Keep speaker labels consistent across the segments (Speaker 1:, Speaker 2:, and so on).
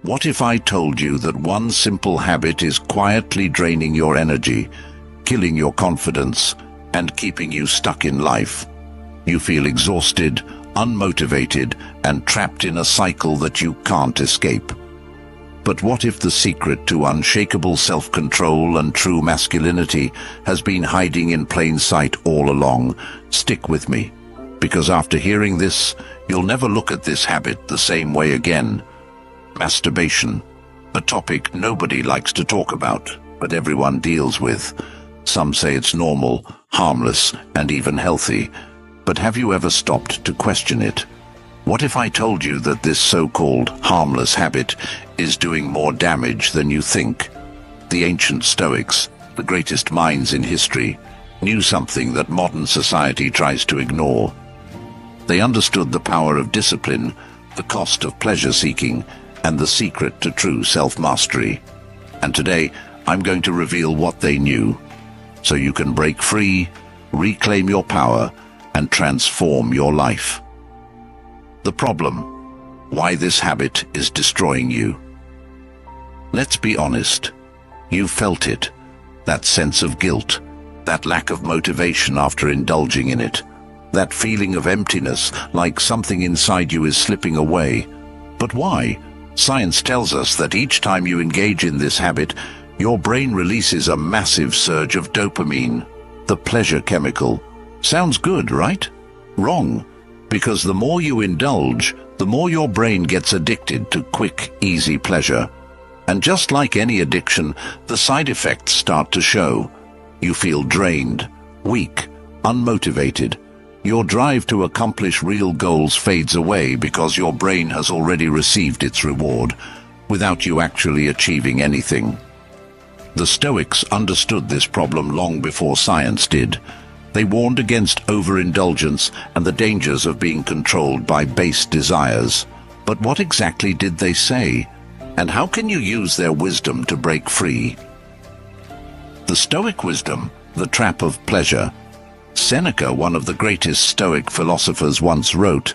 Speaker 1: What if I told you that one simple habit is quietly draining your energy, killing your confidence, and keeping you stuck in life? You feel exhausted, unmotivated, and trapped in a cycle that you can't escape. But what if the secret to unshakable self-control and true masculinity has been hiding in plain sight all along? Stick with me, because after hearing this, you'll never look at this habit the same way again. Masturbation, a topic nobody likes to talk about, but everyone deals with. Some say it's normal, harmless, and even healthy. But have you ever stopped to question it? What if I told you that this so-called harmless habit is doing more damage than you think? The ancient Stoics, the greatest minds in history, knew something that modern society tries to ignore. They understood the power of discipline, the cost of pleasure-seeking, and the secret to true self-mastery. And today, I'm going to reveal what they knew, so you can break free, reclaim your power, and transform your life. The problem: why this habit is destroying you. Let's be honest. You've felt it. That sense of guilt, that lack of motivation after indulging in it, that feeling of emptiness, like something inside you is slipping away. But why? Science tells us that each time you engage in this habit, your brain releases a massive surge of dopamine, the pleasure chemical. Sounds good, right? Wrong. Because the more you indulge, the more your brain gets addicted to quick, easy pleasure. And just like any addiction, the side effects start to show. You feel drained, weak, unmotivated. Your drive to accomplish real goals fades away because your brain has already received its reward, without you actually achieving anything. The Stoics understood this problem long before science did. They warned against overindulgence and the dangers of being controlled by base desires. But what exactly did they say? And how can you use their wisdom to break free? The Stoic wisdom, the trap of pleasure. Seneca, one of the greatest Stoic philosophers, once wrote,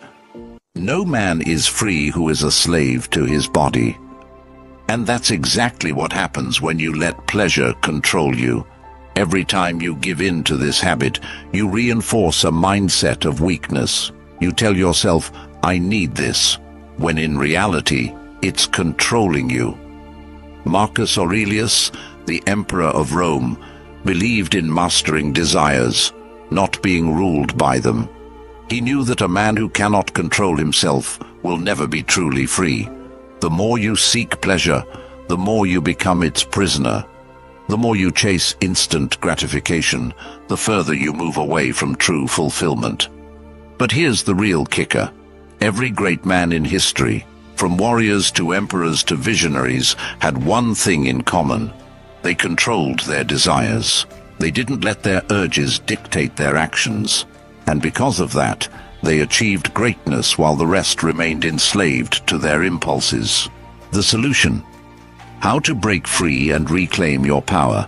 Speaker 1: "No man is free who is a slave to his body." And that's exactly what happens when you let pleasure control you. Every time you give in to this habit, you reinforce a mindset of weakness. You tell yourself, "I need this," when in reality, it's controlling you. Marcus Aurelius, the Emperor of Rome, believed in mastering desires, not being ruled by them. He knew that a man who cannot control himself will never be truly free. The more you seek pleasure, the more you become its prisoner. The more you chase instant gratification, the further you move away from true fulfillment. But here's the real kicker. Every great man in history, from warriors to emperors to visionaries, had one thing in common. They controlled their desires. They didn't let their urges dictate their actions. And because of that, they achieved greatness while the rest remained enslaved to their impulses. The solution: how to break free and reclaim your power.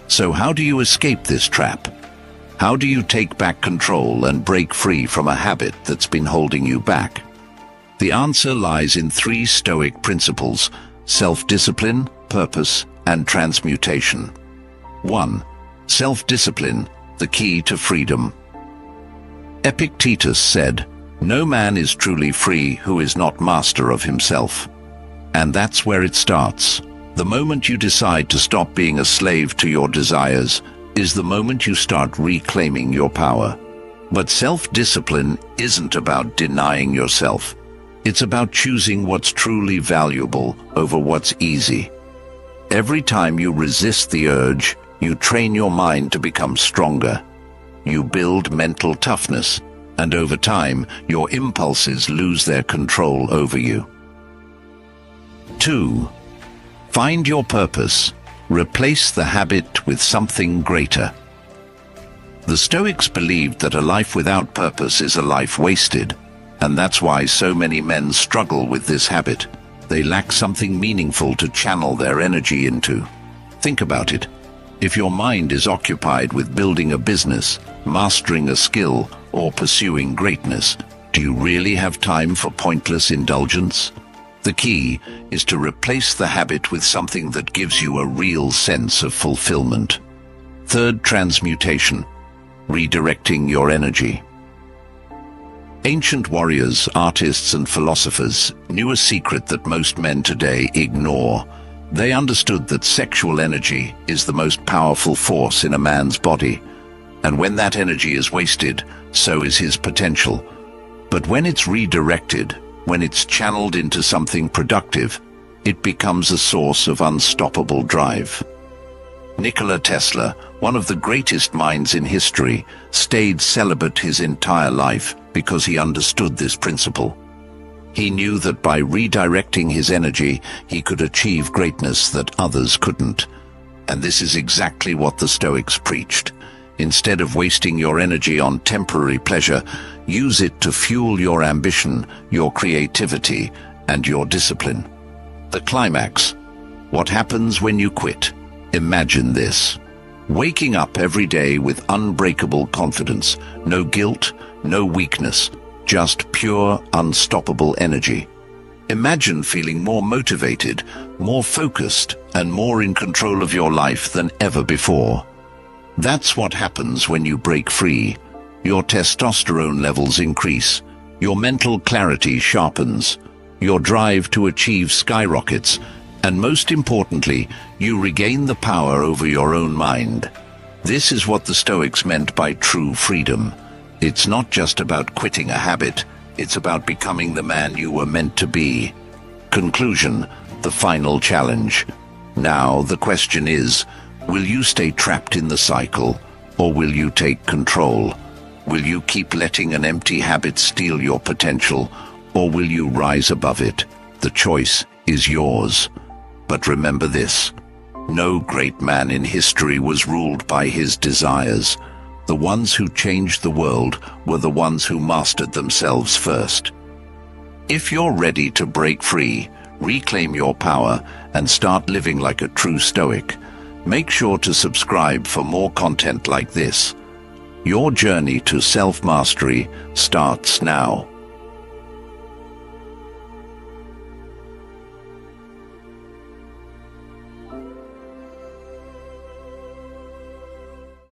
Speaker 1: So how do you escape this trap? How do you take back control and break free from a habit that's been holding you back? The answer lies in 3 Stoic principles: self-discipline, purpose, and transmutation. 1. Self-discipline, the key to freedom. Epictetus said, "No man is truly free who is not master of himself." And that's where it starts. The moment you decide to stop being a slave to your desires is the moment you start reclaiming your power. But self-discipline isn't about denying yourself. It's about choosing what's truly valuable over what's easy. Every time you resist the urge, you train your mind to become stronger. You build mental toughness, and over time, your impulses lose their control over you. 2. Find your purpose. Replace the habit with something greater. The Stoics believed that a life without purpose is a life wasted, and that's why so many men struggle with this habit. They lack something meaningful to channel their energy into. Think about it. If your mind is occupied with building a business, mastering a skill, or pursuing greatness, do you really have time for pointless indulgence? The key is to replace the habit with something that gives you a real sense of fulfillment. Third, transmutation, redirecting your energy. Ancient warriors, artists, and philosophers knew a secret that most men today ignore. They understood that sexual energy is the most powerful force in a man's body, and when that energy is wasted, so is his potential. But when it's redirected, when it's channeled into something productive, it becomes a source of unstoppable drive. Nikola Tesla, one of the greatest minds in history, stayed celibate his entire life because he understood this principle. He knew that by redirecting his energy, he could achieve greatness that others couldn't. And this is exactly what the Stoics preached. Instead of wasting your energy on temporary pleasure, use it to fuel your ambition, your creativity, and your discipline. The climax. What happens when you quit? Imagine this. Waking up every day with unbreakable confidence, no guilt, no weakness, just pure, unstoppable energy. Imagine feeling more motivated, more focused, and more in control of your life than ever before. That's what happens when you break free. Your testosterone levels increase, your mental clarity sharpens, your drive to achieve skyrockets, and most importantly, you regain the power over your own mind. This is what the Stoics meant by true freedom. It's not just about quitting a habit, it's about becoming the man you were meant to be. Conclusion, the final challenge. Now the question is, will you stay trapped in the cycle, or will you take control? Will you keep letting an empty habit steal your potential, or will you rise above it? The choice is yours. But remember this, no great man in history was ruled by his desires. The ones who changed the world were the ones who mastered themselves first. If you're ready to break free, reclaim your power, and start living like a true Stoic, make sure to subscribe for more content like this. Your journey to self-mastery starts now.